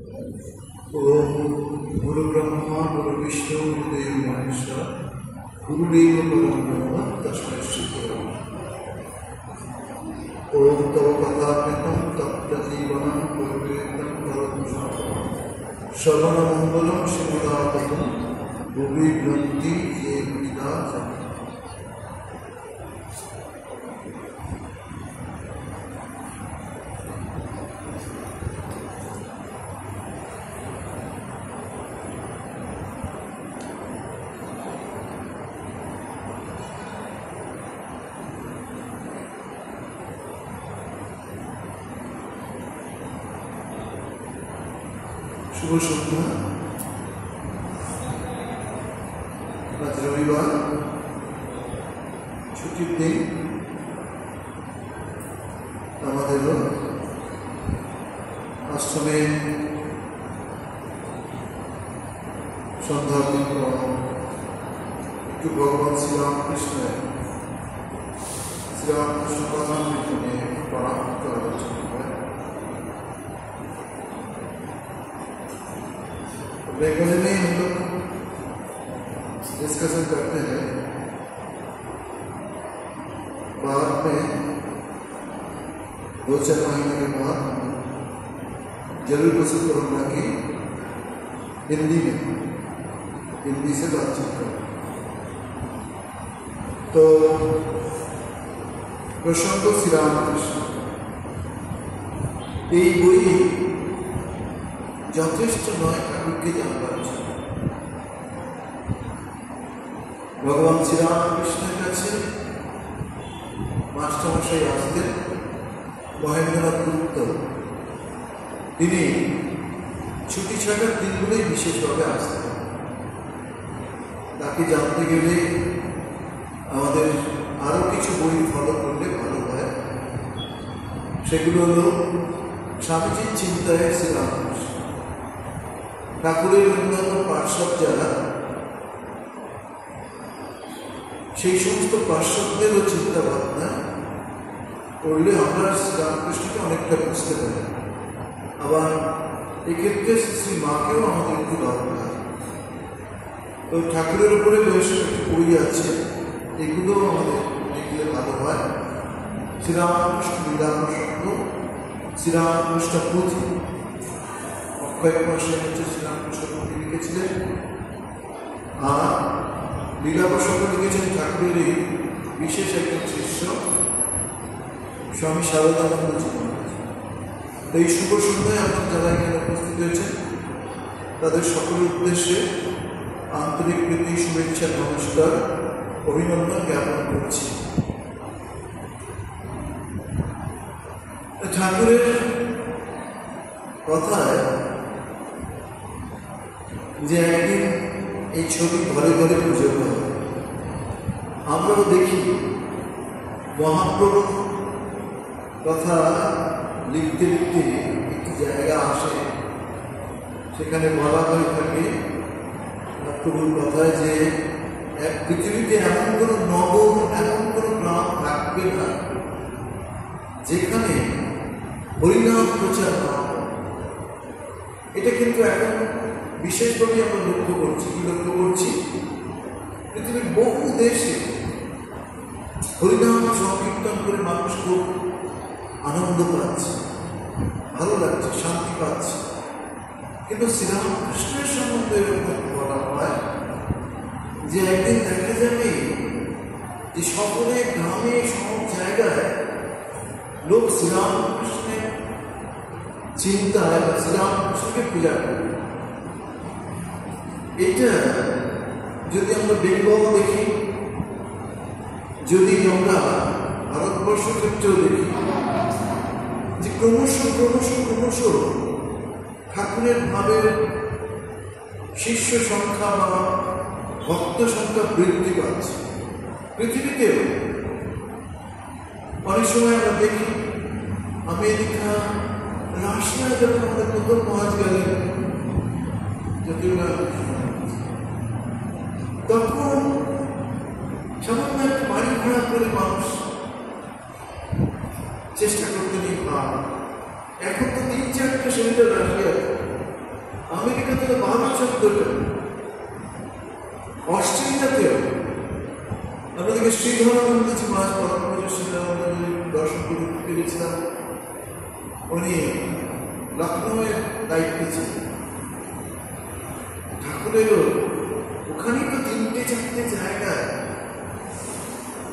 ओम गुरु ब्रह्मा गुरु विष्णु गुरुदेव महेश्वर गुरुदेव परम ब्रह्म तस्मै श्री गुरवे नमः। ओम तव कथाकृतं तत्प्रजीवनं गुरुवेदं परमं श्रवणमङ्गलं श्रीमदाततं भुवि ग्रन्थि ये विदा जनाः। शुभ सन्ध्या। आज रविवार छुट्टिर दिन आमादेरो आश्रमे सन्ध्या एकटु भगवान श्रीरामकृष्ण कथामृत निये परामर्श आलोचना रेगुलर में हम लोग डिस्कशन करते हैं। बाद में 2-4 महीने के बाद जरूर पसंद करूँगा कि हिंदी से बातचीत करूँ। तो प्रसंग श्री रामकृष्ण এই বই যথেষ্ট নয় ঠাকুরকে জানবার জন্য। ভগবান শ্রীরামকৃষ্ণের কাছে মাস্টারমশাই আসতেন মহেন্দ্রনাথ গুপ্ত। তিনি ছুটি ছাটার দিনগুলোই বিশেষভাবে আসতেন। তাকে জানতে গেলে আমাদের আরও কিছু বই ফলো করলে ভালো হয়। সেগুলো হলো স্বামীজির চিন্তায় শ্রীরামকৃষ্ণ, ঠাকুরের অন্যান্য পার্শ্বদ যারা, সেই সমস্ত পার্শ্বদেরও চিন্তা ভাবনা করলে আমরা শ্রীরামকৃষ্ণকে অনেকটা বুঝতে পারি। আবার এক্ষেত্রে শ্রী মাকেও আমাদের একটু দরকার। তো ঠাকুরের উপরে বেশ একটু বই আছে, এগুলোও আমাদের দেখলে ভালো হয়। শ্রীরামকৃষ্ণ লীলাপ্রসঙ্গ, শ্রীরামকৃষ্ণ পুঁথি, কয়েক মাসে হচ্ছে শ্রীরামকৃষ্ণ পুঁথি লিখেছিলেন। আর লীলাপ্রসঙ্গ লিখেছেন ঠাকুরেরই বিশেষ একজন শিষ্য স্বামী শারদানন্দ মহারাজ। এই শুভ সন্ধ্যায় আপনার যারা এখানে উপস্থিত হয়েছেন তাদের সকলের উদ্দেশ্যে আন্তরিক প্রীতি, শুভেচ্ছা, নমস্কার, অভিনন্দন জ্ঞাপন করছি। ঠাকুরের কথায় যে একদিন এই ছবি ঘরে ঘরে পুজো করে, আমরাও দেখি মহাপ্রভুর কথা লিখতে লিখতে একটি জায়গা আসে, সেখানে বলা হয়ে থাকে মহাপ্রভুর কথায় যে এক পৃথিবীতে এমন কোনো নগর, এমন কোনো গ্রাম থাকবে না যেখানে হরিনাম প্রচার না। এটা কিন্তু এখন বিশেষভাবে আমরা লক্ষ্য করছি। কি লক্ষ্য করছি? পৃথিবীর বহু দেশে হরিনাম সংকীর্তন করে মানুষ খুব আনন্দ পাচ্ছে, ভালো লাগছে, শান্তি পাচ্ছে। কিন্তু শ্রীরামকৃষ্ণের সম্বন্ধে এরকম বলা হয় যে একদিন দেখা যাবে যে সকলে গ্রামে, সব জায়গায় লোক শ্রীরামকৃষ্ণের চিন্তায় বা শ্রীরামকৃষ্ণকে পূজা করে। এটা যদি আমরা বেঙ্গল দেখি, যদি আমরা ভারতবর্ষ ক্ষেত্রেও দেখি, যে ক্রমশ ক্রমশ ক্রমশ ঠাকুরের ভাবের শিষ্য সংখ্যা বা ভক্ত সংখ্যা বৃদ্ধি পাচ্ছে। পৃথিবীতেও অনেক সময় আমরা দেখি আমেরিকা, রাশিয়া যখন আমাদের প্রথম মহাজ গেলেন তখন সামান্য একটা বাড়ি ভাড়া করে মানুষ চেষ্টা করতে নেই। এখন তো 3-4টা সেন্টার রাশিয়া কিন্তু ভাবি শব্দটা অস্ট্রেলিয়াতেও আমাদেরকে শ্রীধরানন্দ জি মহারাজ পরমপূজ্য শ্রীধরানন্দ দর্শন করতে গেছিলাম। উনি লখনৌয়ের দায়িত্বে ছিলেন। ঠাকুরেরও ওখানেই তো 3-4টে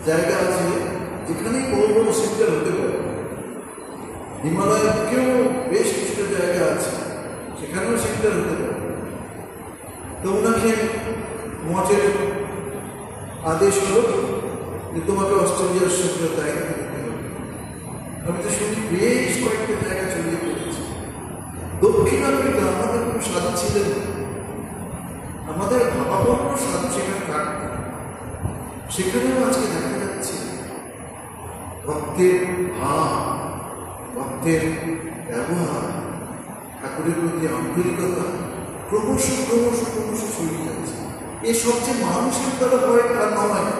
জায়গা আছে যেখানেই বড় বড় সেন্টার হতে পারে। হিমালয়ের বুকেও বেশ কিছুটা জায়গা আছে, সেখানেও সেন্টার হতে পারে। তো ওনাকে মঠের আদেশ হলো যে তোমাকে অস্ট্রেলিয়ার সঙ্গে দায়িত্ব দিতে হবে। আমি তো শুনি বেশ কয়েকটা জায়গা ছড়িয়ে পড়েছি। দক্ষিণ আফ্রিকা আমাদের কোনো সাধু ছিলেন না, আমাদের ভাবাপন্ন সাধু সেখানে থাকত। সেখানেও আজকে দেখা যাচ্ছে ভক্তের ভাব, ভক্তের ব্যবহার, ঠাকুরের প্রতি আন্তরিকতা ক্রমশ ছড়িয়ে যাচ্ছে। এ সবচেয়ে মানুষের দ্বারা হয় তা নয়,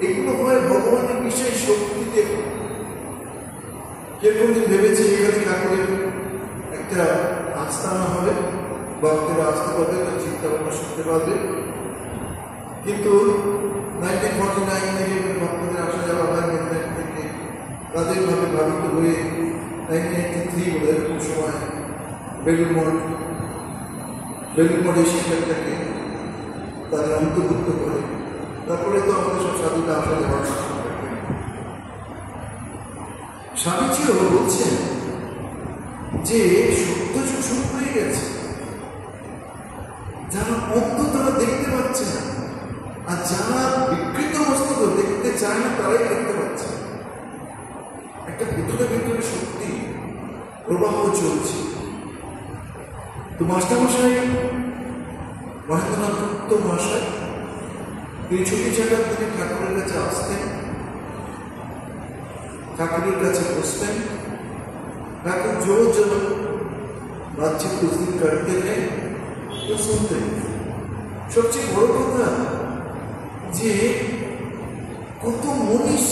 এগুলো হয় ভগবানের বিশেষ শক্তিতে। কেউ কোনদিন ভেবেছে এখানে ঠাকুরের একটা আস্থানা হবে, ভক্তেরা আসতে পারবে, তার চিন্তা ভাবনা শুনতে পারবে। কিন্তু 1949 ভক্তদের আসা যাওয়া হয় মেদিনীপুর থেকে, তাদের ভাবে ভাবিত হয়ে 1983 বলে এরকম সময় বেলুর মঠ এই শিক্ষাটাকে তাদের অন্তর্ভুক্ত করে। তারপরে তো আমাদের সব সাধুটা আসা যাওয়া। স্বামীজিও বলছেন যে সত্য যুগ শুরু হয়ে গেছে, যারা অন্ধ তারা দেখতে পাচ্ছে না, আর যারা বিকৃত মস্তক দেখতে চায় না তারাই দেখতে পাচ্ছে। একটা ভিতরে শক্তি প্রবাহ চলছে। তো মাস্টারমশাই মহেন্দ্রনাথ গুপ্ত মহাশয় এই ছুটি জায়গার থেকে ঠাকুরের কাছে আসতেন, ঠাকুরের কাছে বসতেন, ঠাকুর জোর বাচ্চা কুস্তি করতে নেই তো শুনতেন। সবচেয়ে বড় কথা যে কত মনীষ,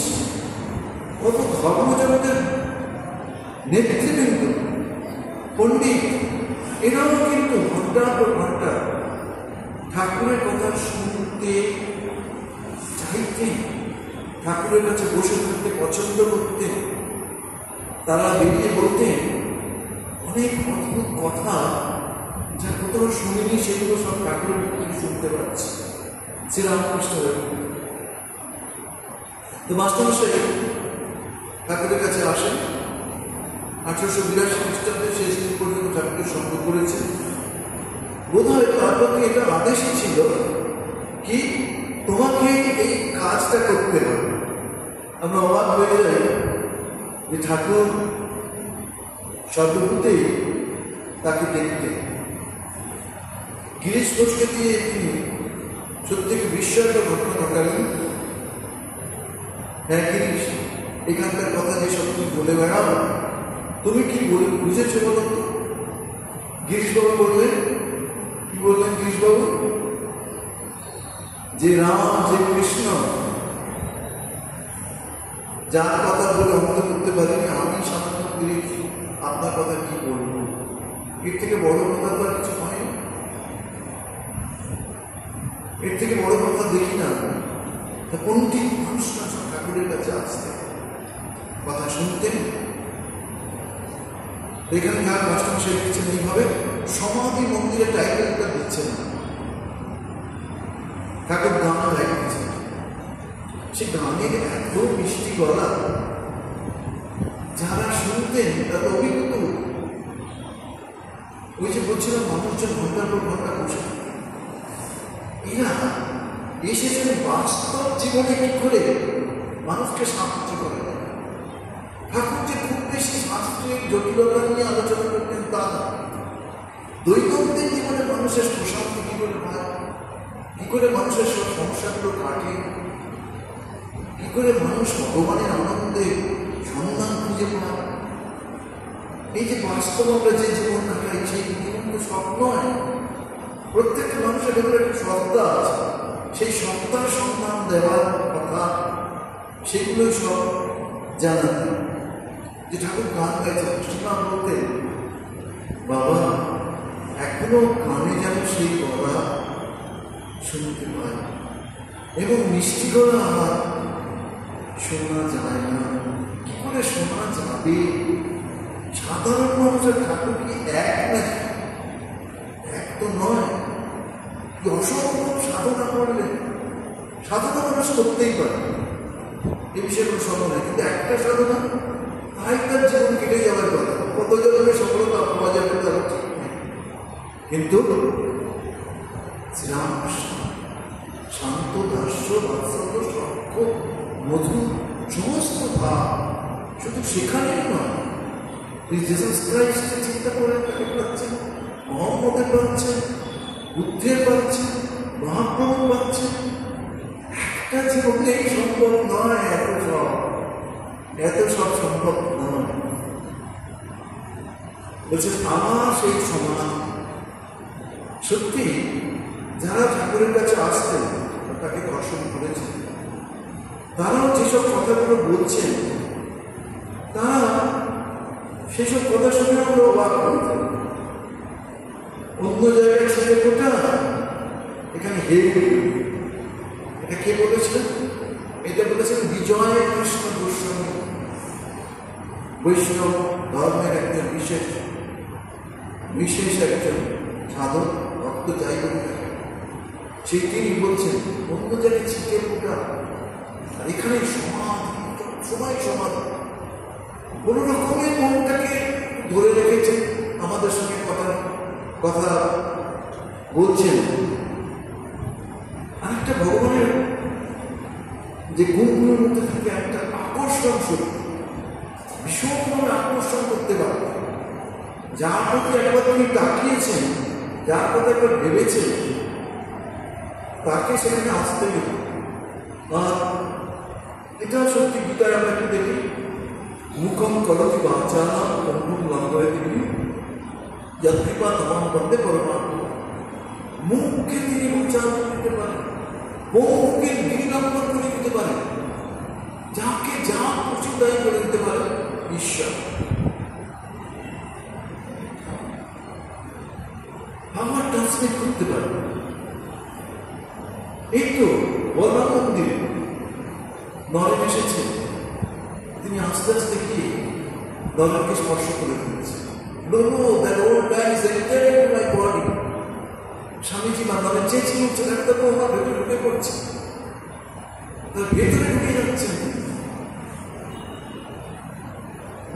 কত ধর্মজগতের নেতৃবৃন্দ, পণ্ডিত, এরাও কিন্তু ঘন্টার পর ঘন্টা ঠাকুরের কথা শুনতে চাইতেন, ঠাকুরের কাছে বসে থাকতে পছন্দ করতেন। তারা বেরিয়ে বলতেন অনেক অদ্ভুত কথা, যা কোথাও শুনিনি, সেগুলো সব ঠাকুরের থেকে শুনতে পাচ্ছি। শ্রীরামকৃষ্ণ তো মাস্টারমশাই ঠাকুরের কাছে আসেন। 1882 খ্রিস্টাব্দে শেষ দিন পর্যন্ত ঠাকুরের সঙ্গ করেছেন। বোধ হয় তার পক্ষে এটা আদেশই ছিল কি তোমাকে এই কাজটা করতে হবে। আমরা অবাক হয়ে যাই যে ঠাকুর সর্বভূতেই তাকে দেখতেন। গিরিশ ঘোষকে দিয়ে তিনি সত্যি বিস্ময়কর ঘটনা ঘটালেন। হ্যাঁ গিরিশ, এখানকার কথা যে সব তুমি বলে বেড়াও, তুমি কি বুঝেছো বলো তো? গিরিশবাবু বললেন, কি বললেন গিরিশবাবু? যে রাম, যে কৃষ্ণ, যার কথা বলে অমত করতে পারিনি আমি সামান্য গিরিশ, আপনার কথা কি বলবো? এর থেকে বড় কথা তো আর কিছু হয় না, এর থেকে বড় কথা দেখি না। তা কোনটি মানুষরা ঠাকুরের কাছে আসতে কথা শুনতেন। এখানে যার মাস্টারমশাই দিচ্ছেন এইভাবে সমাধি মন্দিরের টাইটেলটা দিচ্ছেন না, ঠাকুর গান গাইতেছেন। সে গানের এত মিষ্টি গলা, যারা শুনতেন তারা অভিজ্ঞ। ওই যে বলছিলাম মানুষজন ঘন্টার পর ঘন্টা বসে, এরা এসেছেন বাস্তব জীবনে কি করে মানুষকে সাহায্য করে। ঠাকুর যে খুব বেশি শাস্ত্রিক জটিলতা নিয়ে আলোচনা করতেন তা না, দৈনন্দিন জীবনে মানুষের প্রশান্তি কি করে হয়, কি করে মানুষের সব সমস্যাগুলো কাটে, কি করে মানুষ ভগবানের আনন্দে সন্ধান খুঁজে পায়। এই যে বাস্তব আমরা যে জীবন কাটাই, সেই জীবন তো সব নয়। প্রত্যেকটা মানুষের ভেতরে একটা সত্তা আছে, সেই সত্তার সন্ধান দেওয়ার কথা সেগুলোই সব জানা। যে ঠাকুর গান গাইছে, কৃষ্ণ বলতেন বাবা এখনো কানে যেন সেই গলা শুনতে পায়, এবং মিষ্টি গলা আর শোনা যায় না। কি করে শোনা যাবে? সাধারণ মানুষের ঠাকুর কি এক নাকি? এক তো নয়। কি অসম্ভব সাধনা করলে সাধনা মানুষ করতেই পারে, এ বিষয়ে কোনো সন্দেহ নেই। কিন্তু একটা সাধনা তাই তার জীবন কেটে যাওয়ার কথা। কত জনের সফলতা পাওয়া যাবে তার ঠিক নেই। কিন্তু শ্রীরামকৃষ্ণ শান্ত, দাস্য, বাৎসল্য, সক্ষ, মধু, সমস্ত ভাব শুধু সেখানেই নয়, জিসাস ক্রাইস্টের চিন্তা করে তাকে পাচ্ছেন, মহম্মদের পাচ্ছেন, বুদ্ধের পাচ্ছেন, মহাপ্রভুর পাচ্ছেন। একটা জীবনেই সম্ভব নয় এত সব সম্ভব নয়। বলছেন আমার সেই সমাজ সত্যি যারা ঠাকুরের কাছে আসতেন, তাকে দর্শন করেছেন, তারাও যেসব কথাগুলো বলছেন, তারা সেসব কথা শুনে আমরা অবাক করতেন। অন্য জায়গায় ছেলে কোটা, এখানে হেরে। এটা কে বলেছেন? এটা বলেছেন বিজয় কৃষ্ণ গোস্বামী, বৈষ্ণব ধর্মের একজন বিশেষ একজন সাধক ভক্ত, যাই বলি না, সেই তিনি বলছেন অন্য জায়গায় ছিটে ফোটা, আর এখানে সমাধি, সবাই সমাধি। কোন রকমের মনটাকে ধরে রেখেছেন, আমাদের সঙ্গে কথা বলছেন। আরেকটা ভগবানের যে গুণগুলোর মধ্যে থাকে একটা আকর্ষণ শক্তি, ভীষণভাবে আকর্ষণ করতে পারে। যার প্রতি একবার তিনি তাকিয়েছেন, যার কথা একবার ভেবেছেন, তাকে সেখানে আসতে হবে। আর এটা সত্যি গীতায় আমরা একটু দেখি, মুখম করতি বাচালাম পঙ্গুম লঙ্ঘয়তি যৎকৃপা তমাম বন্দে পরমাত্মা। মুখকে তিনি উচ্চারণ করতে পারেন, মুখকে নির্লম্বন করে দিতে পারেন, যাকে যা খুশি তাই করে দিতে পারেন ঈশ্বর। আমার ট্রান্সলেট করতে পারে। এই তো বলরাম মন্দিরে নরেন এসেছে, তিনি আস্তে আস্তে গিয়ে নরেনকে স্পর্শ করে ফেলেছে। স্বামীজি বা নরেন চেয়েছিল ছেলেটা তো আমার ভেতরে ঢুকে পড়ছে, তার ভেতরে ঢুকে যাচ্ছেন।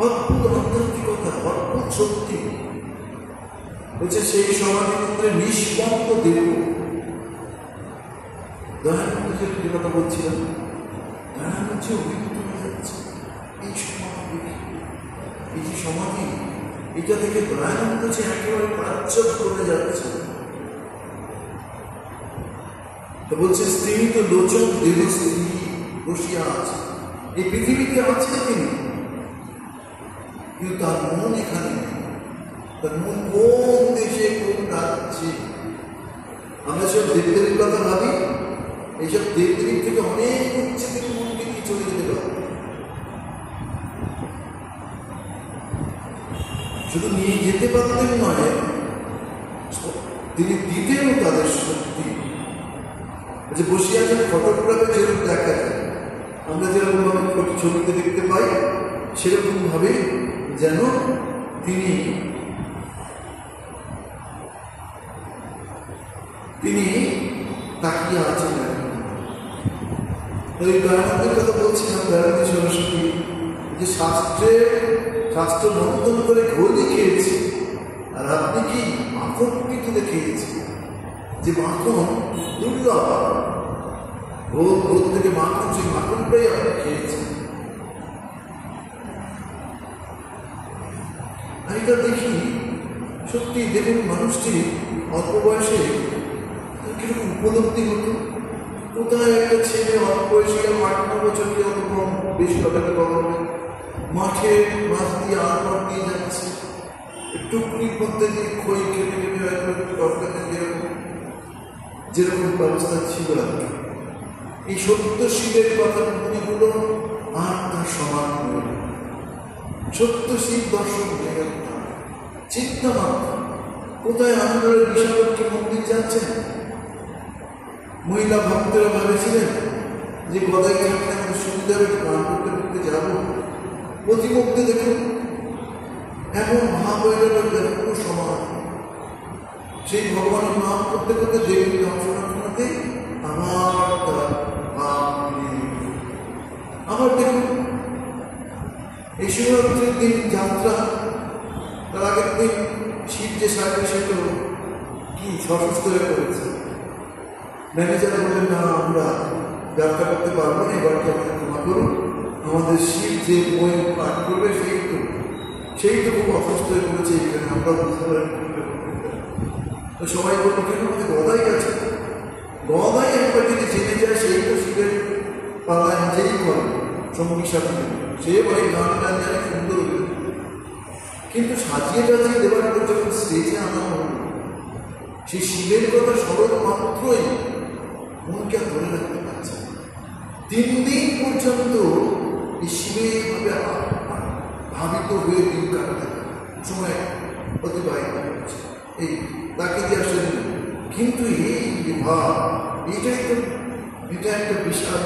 অদ্ভুত আধ্যাত্মিকতা, অদ্ভুত সত্যি। বলছে সেই সমাধি মন্দিরে নিষ্পন্দ দেব। দয়ানন্দ যে কথা বলছিলাম, দয়ানন্দ যে অভিভূত হয়ে যাচ্ছে এই সমাধি, এই যে সমাধি, এটা থেকে দয়ানন্দ যে একেবারে প্রাচ্যব করে যাচ্ছে। তো বলছে স্ত্রী তো লোচন দেব স্ত্রী বসিয়া আছে, এই পৃথিবীতে আছে তিনি, কিন্তু তার মন এখানে নেই। তার মন কোন দেশে, কোন রাজ্যে। আমরা সব দেবদেবীর কথা ভাবি, এইসব দেবদেবীর থেকে অনেক উচ্চে থেকে মনকে নিয়ে চলে যেতে পারে। শুধু নিয়ে যেতে পারতেন নয়, তিনি দিতেনও তাদের শক্তি। যে বসে আছেন ফটোগ্রাফে যেরকম দেখা যায়, আমরা যেরকম ভাবে ছবিতে দেখতে পাই, সেরকম ভাবে যেন তিনি তাকিয়ে আছেন। ওই দয়ানন্দের কথা বলছিলাম, দয়ানন্দ সরস্বতী যে শাস্ত্র মন্থন করে ঘোলে খেয়েছে, আর আপনি কি মাখন কি তুলে খেয়েছে, যে মাখন দুর্লভ, ঘোল থেকে মাখন, সেই মাখনটাই আপনি খেয়েছেন। এটা দেখি সত্যি, দেখুন মানুষটি অল্প বয়সে কিরকম উপলব্ধি হতো। কোথায় একটা ছেলে অল্প বয়সে 8-9 বছর কি অত কম, বেশি হবে মাঠে মাছ দিয়ে আড় দিয়ে যাচ্ছে, টুকরির মধ্যে দিয়ে খই কেটে কেটে যেরকম ব্যবস্থা ছিল আর কি। এই সত্য শিবের কথা মনে হলো, আর তার সমান হল সত্য শিব দর্শন হয়ে গেল। চিন্তা মাত্র কোথায় আন্দোলনের বিশালক্ষী মন্দির যাচ্ছেন? মহিলা ভক্তরা ভেবেছিলেন যে গদাই ঘাটে আমাদের সুবিধা হবে, গান করতে করতে যাবো। প্রতিমধ্যে দেখুন এমন ভাব হয়ে গেল পুরো সমাজ সেই ভগবানের নাম করতে করতে দেবীর নাম শোনাতে আমার তার ভাব আমার দেখুন এই শিবরাত্রির দিন যাত্রা, তার আগের দিন শিব যে সার্ভে সেটা কি অসুস্থ হয়ে পড়েছে। ম্যানেজার বললেন না আমরা যাত্রা করতে পারবো না, এবারকে আমাদের ক্ষমা করুন, আমাদের শিব যে বই পাঠ করবে সেই তো খুব অসুস্থ হয়ে পড়েছে, এখানে আমরা বুঝতে পারি। তো সবাই বলবো কেন আমাদের গদাই আছে, গদাই একবার যদি জেনে যায় সেই তো শিবের পালা নিজেই করে সঙ্গী সাথে, সে বলে গান গান জানে সুন্দর, কিন্তু সাজিয়ে টাজিয়ে দেওয়ার পর যখন স্টেজে আনা হল সেই শিবের কথা স্মরণ মাত্রই মনকে আর ধরে রাখতে পারছে। 3 দিন পর্যন্ত এই শিবের ভাবে ভাবিত হয়ে দিন কাটাতে সময় অতিবাহিত করছে, এই তাকে দিয়ে আসলে। কিন্তু এই যে ভাব, এটা একটা বিশাল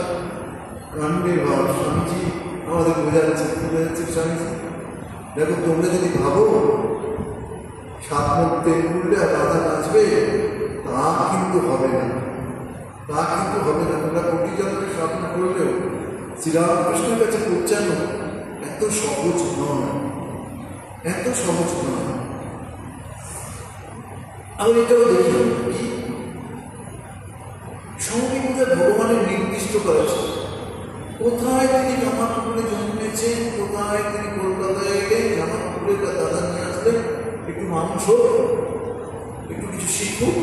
কাণ্ডের ভাব। স্বামীজি আমাদের বোঝাচ্ছে স্বামীজি দেখো, তোমরা যদি ভাবো 7 মুখ তেল করলে আর রাধা নাচবে, তা কিন্তু হবে না, তা কিন্তু হবে না। তোমরা কোটি জনকে সাধনা করলেও শ্রীরামকৃষ্ণের কাছে পৌঁছানো এত সহজ নয়, এত সহজ নয়। আমি এটাও দেখি কি সঙ্গীতা ভগবানের নির্দিষ্ট করেছে, কোথায় তিনি জামালপুরে জন্মেছেন, কোথায় তিনি কলকাতায় এলেন, জামালপুরে দাদা নিয়ে আসলেন, একটু মাংস একটু কিছু শিখুক,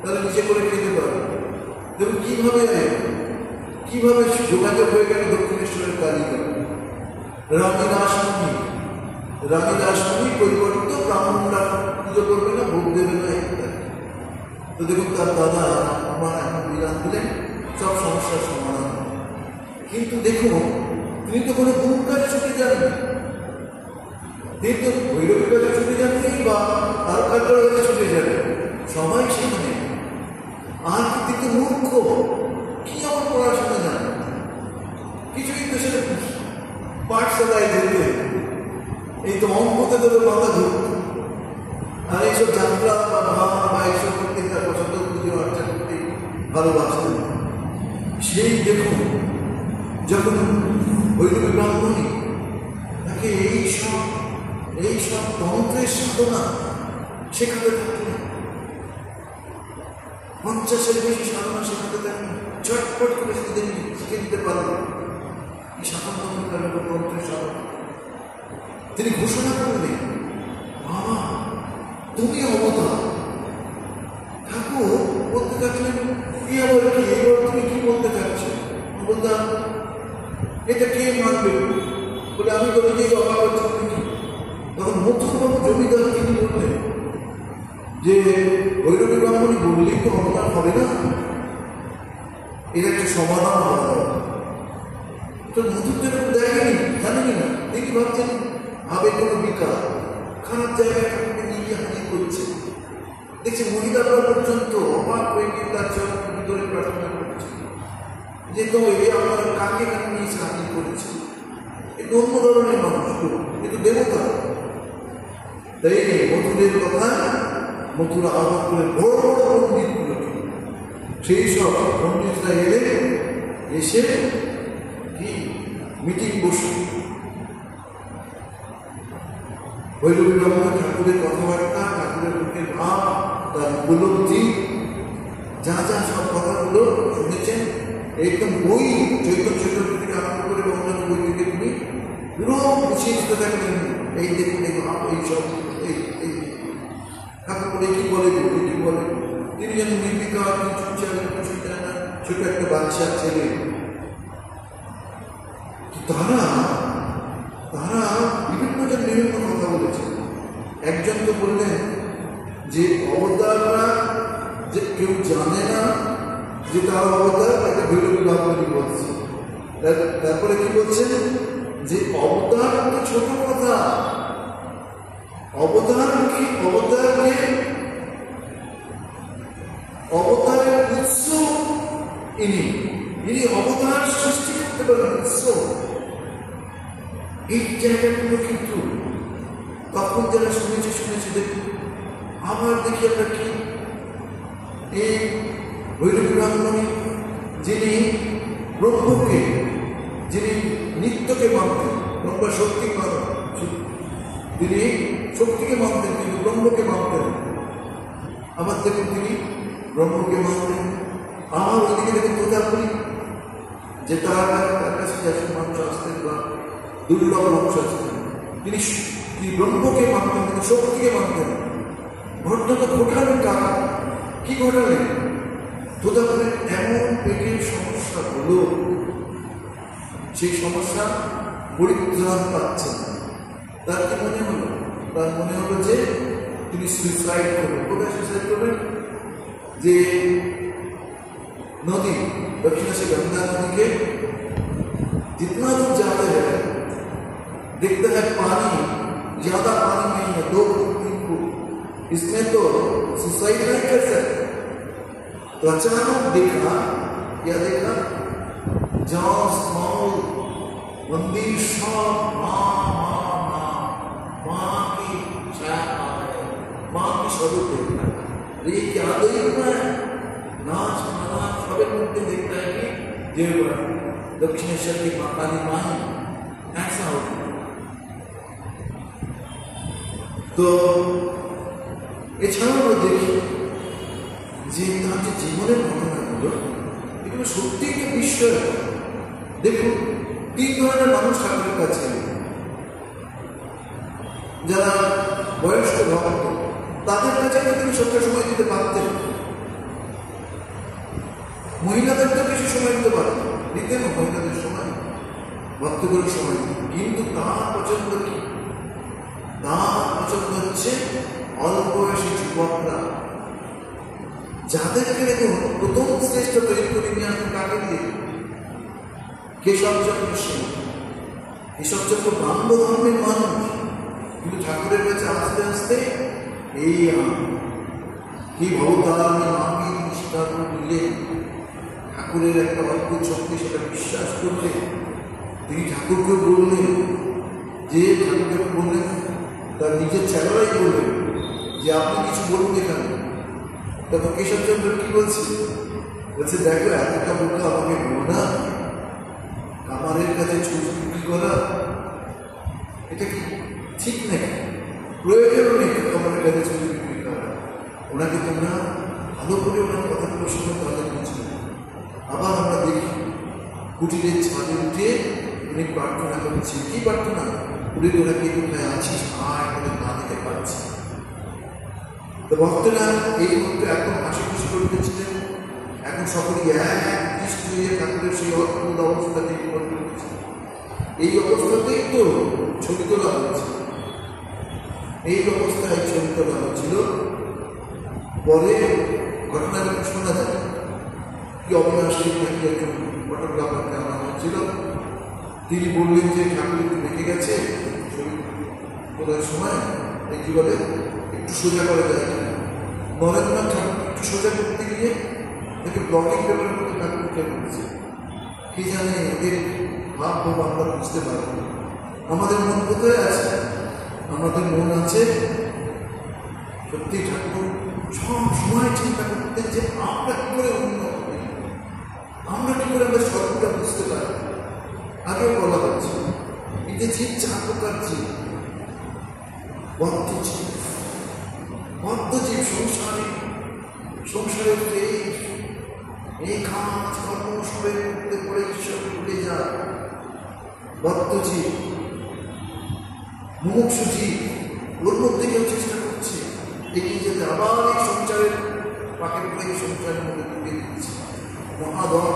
তাহলে নিচে করে খেতে পারবে। দেখুন কিভাবে যোগাযোগ হয়ে গেল দক্ষিণেশ্বরের কালীঘাট। রানী রাসমণি পরিবর্তিত, ব্রাহ্মণরা পুজো করবে না, ভোগ দেবে না ইত্যাদি। তো দেখুন তার দাদা আমার এখন বিরান দিলেন, সব সমস্যার সমাধান। কিন্তু দেখুন তিনি তো কোনো দূর কাজে ছুটে যাননি, তিনি তো ভৈরবীর কাছে ছুটে যাননি বা তার কাছে ছুটে যাবেন, সবাই সেখানে। আর কিন্তু মূর্খ, কি আমার পড়াশোনা জানে, কিছুই তো সেটা পাঠশালায় যেতে, এই তো অঙ্কতে দেবে মাথা ধরত, আর এইসব যাত্রা বা ভাবনা বা এইসব করতে তার পছন্দ পুজো আর্চা করতে ভালোবাসতেন। সেই দেখুন যখন ভৈরবী ব্রাহ্মণী তাকে এইসব তন্ত্রের সাধনা শেখাতে থাকলেন, 50-এর বেশি সাধনা শেখাতে থাকলেন, চটপট করে শিখে দিতে পারলেন এই তন্ত্রের সাধনা। তিনি ঘোষণা করলেন, বাবা তুমি অবতার। ঠাকুর বলতে থাকলেন, কি আবার কি এবার তুমি কি বলতে চাচ্ছ? বলতাম এটা কে মানবে বলে আমি তো নিজেই অবাক হচ্ছি। তখন মথুরবাবু জমিদার তিনি বললেন যে ভৈরবী ব্রাহ্মণী বললেই তো অবতার হবে না, এর একটা সমাধান হওয়া দরকার। তো মধুরদের দেখেনি, জানেনি না, তিনি ভাবছেন ভাবে কোনো বিকার খারাপ জায়গায় ঠাকুরকে নিয়ে হাজির করছে। দেখছি মহিলারা পর্যন্ত অবাক হয়ে গিয়ে তার চরণ ভিতরে প্রার্থনা করছে যে তো এই আমরা কাকে কাকে নিয়ে হাজির করেছি, একটু অন্য ধরনের মানুষ, কিন্তু দেবতা। তাই মথুরের কথা মথুরা আবাদ করে বড় বড় পণ্ডিতগুলোকে, সেই সব পণ্ডিতরা এসে কি মিটিং বসে ভৈরবী ব্রাহ্মণ ঠাকুরের কথাবার্তা, ঠাকুরের মুখের ভাব, তার উপলব্ধি, যা যা সব কথাগুলো শুনেছেন, একদম বই চৈতন্য থেকে আরম্ভ করে অন্যান্য বই থেকে তিনি পুরো গুছিয়ে দিতে থাকলেন। এই দেখুন এই ভাব, এই সব এই ঠাকুর কি বলে কি বলে, তিনি যেন নির্বিকার, চুপচাপ, কিছু চায় না, ছোট একটা বাচ্চা ছেলে। তারা বিভিন্ন জন বিভিন্ন কথা বলেছে। একজন তো বললেন যে অবতাররা যে কেউ জানে না যে তার অবতার, একটা ভৈরবী ব্রাহ্মণী বলছে। তারপরে কি বলছেন যে অবতার তো ছোট কথা, অবতারকে ইনি অবতার সৃষ্টি করতে পারেন। এই জায়গাগুলো কিন্তু তখন যারা শুনেছে দেখুন। আবার দেখি আমরা কি এই ভৈরবী ব্রাহ্মণী, যিনি ব্রহ্মকে, যিনি নিত্যকে মানতেন, ব্রহ্ম শক্তি তিনি শক্তিকে মানতেন, তিনি ব্রহ্মকে মানতেন। আবার দেখুন তিনি ব্রহ্মকে মানতেন। আমার ওইদিকে দেখুন তোতাপুরি, যে তার কাছে যেসব মানুষ আসতেন বা দুর্লভ মানুষ আসতেন, তিনি ব্রহ্মকে মানতেন, তিনি শক্তিকে মানতেন। ঘটনাটা ঘটালেন কারা? কি ঘটালেন? তোতাপুরের এমন পেটের সমস্যা হলো, সেই সমস্যা পরিত্রাণ পাচ্ছেন। তার কি মনে হলো? তার মনে হলো যে তিনি সুইসাইড করবেন। কোথায় সুইসাইড করবেন? যে नदी दक्षिण से गंगा नदी के जितना दूर जाते हैं देखते हैं पानी, ज्यादा पानी नहीं है, 2 फुट 3 फुट, इसमें तो सुसाइड नहीं कर सकते। तो अचानक देखा, क्या देखा? जहाँ स्मॉल मंदिर सब माँ की छाया, माँ की स्वरूप देखता है। ये क्या देखना है? नाच गाना सबके मध्य देखता है कि देव दक्षिणेश्वर की माँ काली माँ है, ऐसा होता है। तो এছাড়াও আমরা দেখি যে তার যে জীবনের ঘটনাগুলো, এগুলো সত্যিই তো বিস্ময়। দেখুন 3 ধরনের মানুষ ঠাকুরের কাছে, যারা বয়স্ক ভক্ত, তাদের কাছে তিনি সবটা সময় দিতে পারতেন। মহিলাদের তো বেশি সময় দিতে পারতেন, দিতেন মহিলাদের সময়, ভক্তগুলোর সময়। কিন্তু তার পছন্দ কি? তার পছন্দ হচ্ছে অল্প বয়সী যুবকরা, যাদেরকে দেখুন প্রথম শ্রেষ্ঠ তৈরি করে নিয়ে আসেন কাকে দিয়ে? কেশবচন্দ্র সেন। কেশবচন্দ্র ব্রাহ্ম ধর্মের মানুষ, কিন্তু ঠাকুরের কাছে আস্তে আস্তে এই কি ভবতারণী মাকে নিষ্ঠা করলে, ঠাকুরের একটা অদ্ভুত শক্তি, সেটা বিশ্বাস করলে তিনি ঠাকুরকে বললেন, যে ঠাকুরকে বললেন, তার নিজের ছেলেরাই বললেন যে আপনি কিছু বলুন এখানে। তখন কেশবচন্দ্র কি বলছে? বলছে দেখো এতটা বোকা আমাকে বলো না, কামারের কাছে ছুটি বিক্রি করা এটা কি ঠিক নাকি? প্রয়োজনও নেই কামারের কাছে ছুটি বিক্রি করা। ওনাকে তোমরা ভালো করে ওনার কথাগুলো শুনে তাহলে বুঝবে। আবার আমরা দেখি কুটিরের ছাদে উঠে উনি প্রার্থনা করছে। কি প্রার্থনা? কুটির ওরা কে কোথায় আছিস, আর ওদের না দিতে পারছি। তো ভক্তরা এই মুহূর্তে একদম হাসি খুশি করতেছিলেন। এখন সকলে এক দৃষ্টি হয়ে ঠাকুরের সেই অদ্ভুত অবস্থাতে এই অবস্থাতেই তো ছবি তোলা হচ্ছে, এই অবস্থায় ছবি তোলা হচ্ছিল। পরে ঘটনাটা শোনা যায় কি অবিনাশী নাকি একজন ফটোগ্রাফারকে আনা হচ্ছিল। তিনি বললেন যে ঠাকুর একটু রেখে গেছে, ছবি তোলার সময় কি বলে একটু সোজা করা যায় না। নরেন্দ্রনাথ ঠাকুর একটু সোজা করতে গিয়ে দেখে ব্লকিং পেপারের মধ্যে ঠাকুর উঠে পড়েছে। কি জানে এদের ভাব আমরা বুঝতে পারব। আমাদের মন কোথায় আছে? আমাদের মন আছে সত্যি ঠাকুর সব সময় চিন্তা করতেন যে আমরা কি করে উন্নত করি, আমরা কি করে আমাদের সর্বটা বুঝতে পারি। আগেও বলা হচ্ছে এই যে জীব 4 প্রকার জীব, বদ্ধজীব, সংসারের এই কাজ কর্ম সবের মধ্যে পড়ে ঈশ্বর ভুলে যায়। বদ্ধজীব, মুমুক্ষুজীব, ওর মধ্যে কেউ চেষ্টা করছে এগিয়ে যেতে, আবার এই সংসারের পাকে পড়ে সংসারের মধ্যে ঢুকে দিচ্ছে। মহাদর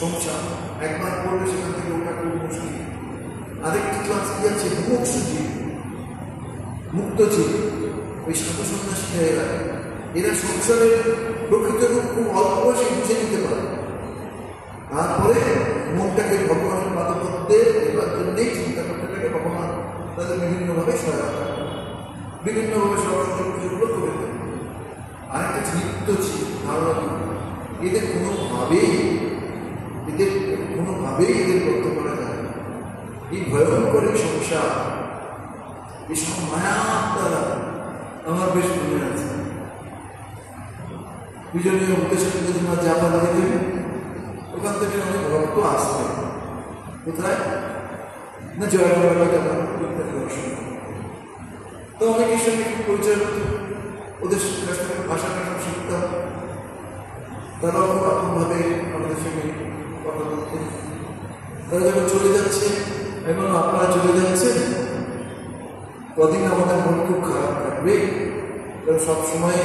সংসার একবার পড়লে সেখান থেকে ওটা খুব মুশকিল। আরেকটি ক্লাস কি আছে? মুমুক্ষুজীব, মুক্তজীব, ওই সাধু সন্ন্যাসীরা এরা সংসারের প্রকৃত রূপ খুব অল্প বয়সে বুঝে নিতে পারে। তারপরে মনটাকে ভগবানের পাদপদ্মে এবার জন্যেই চিন্তা করতে থাকে। ভগবান তাদের বিভিন্নভাবে সহায়তা, বিভিন্নভাবে সরস্বতী পুজোগুলো করে দেয়। আরেকটা নিত্যজীব, ধারণা এদের কোনোভাবেই এদের করতে পারা যায় না। এই ভয়ঙ্কর সংসার, এইসব মায়ার দ্বারা আমার বেশ মনে আছে। বিজনীয় উদ্দেশ্যে জাপান যেতেন, ওখান থেকে অনেক ভক্ত আসবে। কোথায় না জয়গড় দর্শন। তো অনেকের সঙ্গে একটু পরিচয় হতো, ওদের কাছ থেকে ভাষা শিখতাম। তারাও খুব আপনভাবে আমাদের সঙ্গে কথা বলতেন। তারা যখন চলে যাচ্ছে, এবং আপনারা চলে যাচ্ছেন, কদিন আমাদের মন খুব খারাপ থাকবে, কারণ সবসময়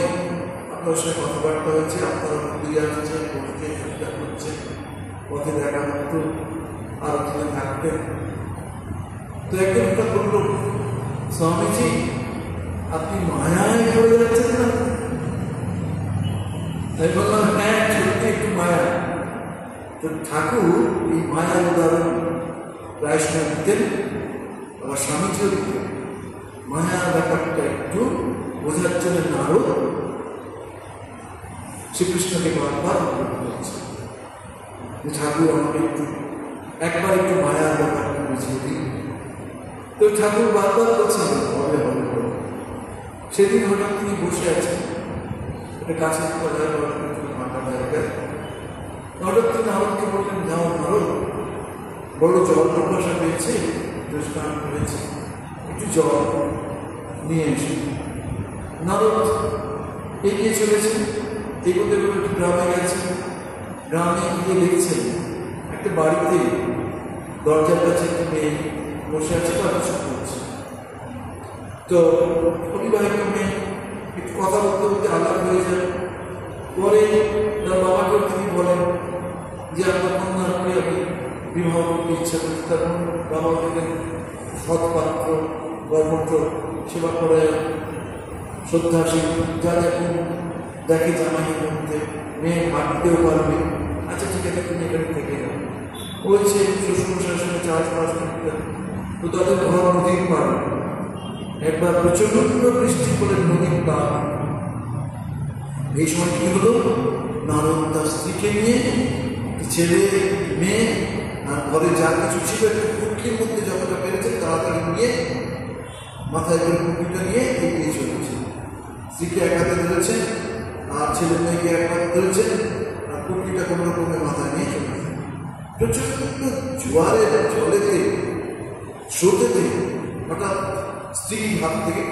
আপনার সঙ্গে কথাবার্তা হয়েছে, আপনারা ফিরে আসছেন, বসছে, চিন্তা করছেন, পথে দেখা হতো, আরো দিনে থাকতেন। তো একদিন একটা বলল, স্বামীজি আপনি মায়ায় পড়ে যাচ্ছেন না? তাই বললাম, হ্যাঁ সত্যি একটু মায়া। তো ঠাকুর এই মায়ার উদাহরণ প্রায় সময় দিতেন, আবার স্বামীজিও দিতেন। মায়ার ব্যাপারটা একটু বোঝার জন্য নারদ শ্রীকৃষ্ণকে বারবার অনুরোধ করছে, ঠাকুর আমাকে একবার একটু মায়ার ব্যাপারটা বুঝিয়ে দিন। তো ঠাকুর বারবার বলছেন হবে হবে হবে। সেদিন হঠাৎ তিনি বসে আছেন একটা গাছের তলায়, ফাঁকা জায়গায়। হঠাৎ তিনি নারদকে বললেন, যাও নারদ, বড় জল প্রকাশা পেয়েছে, স্নান করেছে, একটু জল নিয়ে এসে। নারদ এগিয়ে চলেছেন, এগোতে এগোতে একটু গ্রামে গেছেন। গ্রামে গিয়ে দেখছেন একটা বাড়িতে দরজার কাছে একটা মেয়ে বসে আছে, বা কিছু করছে। তো অবিবাহিত মেয়ে, একটু কথা বলতে বলতে আলাপ হয়ে যায়। পরে তার বাবাকে তিনি বলেন যে আপনার কন্যার করে আমি বিবাহ করতে ইচ্ছা করছি। তখন বাবা বললেন, সৎপাত্র কর্মঠ সেবা করে শ্রদ্ধাশীল, যা দেখুন দেখে জামাইয়ের মধ্যে মেয়ে মাটিতেও পারবে। আচ্ছা ঠিক আছে, তুমি এখানে থেকে যাও। বলছে শ্বশুর শাশুড়ি চাষবাস করতে, তো তাদের ঘর নদীর পাড়ে। একবার প্রচন্ড বৃষ্টি করে নদীর পাড়। এই সময় কি হলো, নারদ তার স্ত্রীকে নিয়ে, ছেলে মেয়ে আর ঘরে যা কিছু ছিল একটু পুটকির মধ্যে যতটা পেরেছে তাড়াতাড়ি নিয়ে মাথায় করে পুটকিটা নিয়ে এগিয়ে চলেছে। স্ত্রীকে এক হাতে ধরেছেন আর ছেলে মেয়েকে এক হাতে ধরেছেন, আর পুটকিটা কোনো রকমের মাথায় নিয়ে চলেছে। প্রচন্ড জোয়ারের জলেতে স্রোতেতে হঠাৎ স্ত্রীর হাত থেকে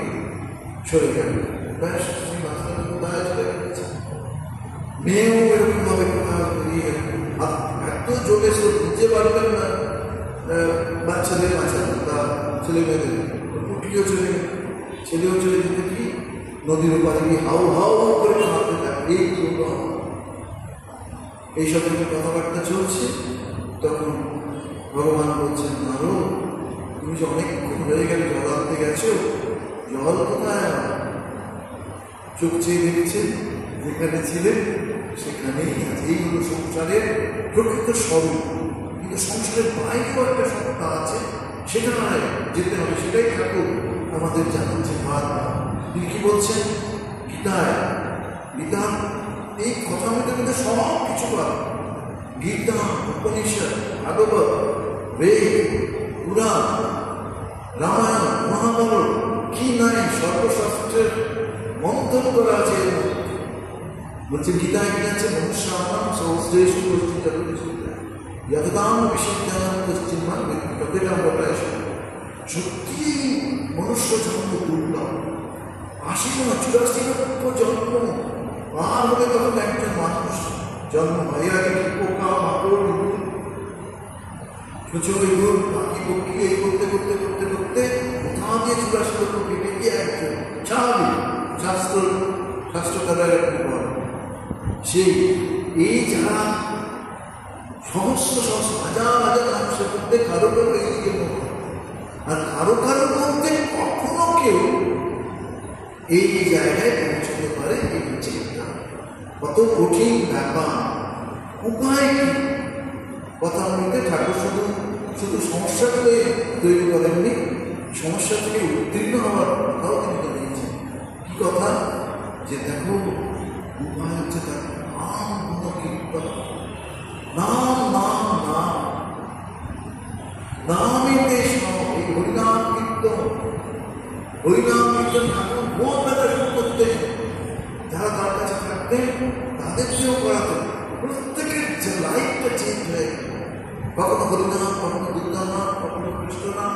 সরে গেল। ব্যাস স্ত্রী মাথাটা কোথায় চলে গেছে, মেয়েও এরকম ভাবে কোথাও বেরিয়ে গেল। এত জোরে স্রোত, বুঝতে পারবেন না বাচ্চাদের বাঁচানো বা ছেলে মেয়েদের। পুটকিও চলে গেল, ছেলেও চলে যেতে কি নদীর ওপারে গিয়ে হাউ হাউ করে কাঁদতে থাকে। এইসব যখন কথাবার্তা চলছে, তখন ভগবান বলছেন, নারদ তুমি যে অনেকক্ষণ হয়ে গেলে জল আনতে গেছো, জল কোথায়? চোখ চেয়ে দেখছেন, যেখানে ছিলেন সেখানেই আছে। এই হলো সংসারের প্রকৃত স্বরূপ। কিন্তু সংসারের বাইরেও একটা সত্তা আছে, সেখানে যেতে হবে। সেটাই ঠাকুর আমাদের জানাচ্ছে বারবার। তিনি কি বলছেন গীতায়? গীতা এই কথা মধ্যে কিন্তু সব কিছু পাবে। গীতা, উপনিষদ, ভাগবত, বেদ, পুরাণ, রামায়ণ, মহাভারত, কি নাই সর্বশাস্ত্রের মন্থন করা আছে। বলছে গীতায় কি আছে, মনুষ্যানাম সহস্রেষু পরিচিত যতদাম বিশ্বজ্ঞান পশ্চিমমান ব্যক্তিগত আমরা প্রায় সত্যি মনুষ্য জন্ম দুর্লভ। ৮০ না ৮৪ লক্ষ জন্ম আর হলে তখন একজন মানুষ জন্ম হয়। এর আগে পোকা মাকড় প্রচুর ইঁদুর পাখি পক্ষী এই করতে করতে করতে করতে কোথা দিয়ে ৮৪ লক্ষ কেটে গিয়ে একজন স্বাভাবিক স্বাস্থ্যকারের একটা বল। সেই এই যারা সমস্ত হাজার হাজার মানুষের মধ্যে কারো কারো এই আর কারো কারোর মধ্যে কখনো কেউ এই জায়গায় পৌঁছতে পারে। এই চিন্তা কত কঠিন ব্যাপার, উপায় কি? কথা বলতে ঠাকুর শুধু শুধু সমস্যাগুলো তৈরি করেননি, সমস্যা থেকে উত্তীর্ণ হওয়ার কথাও তিনি জানিয়েছেন। কি কথা? যে দেখো উপায় হচ্ছে তার নাম গুণ কি করতাম। নাম নাম নাম, নামেতে সব। এই হরিনাম কীর্তন, হরিনাম কীর্তন ঠাকুর ভোর বেলা শুরু করতেন। যারা তার কাছে থাকতেন তাদেরকেও করাতেন। প্রত্যেকের যে লাইফটা চেঞ্জ হয়ে গেল। কখনো হরিনাম, কখনো দুর্গানাম, কখনো কৃষ্ণনাম,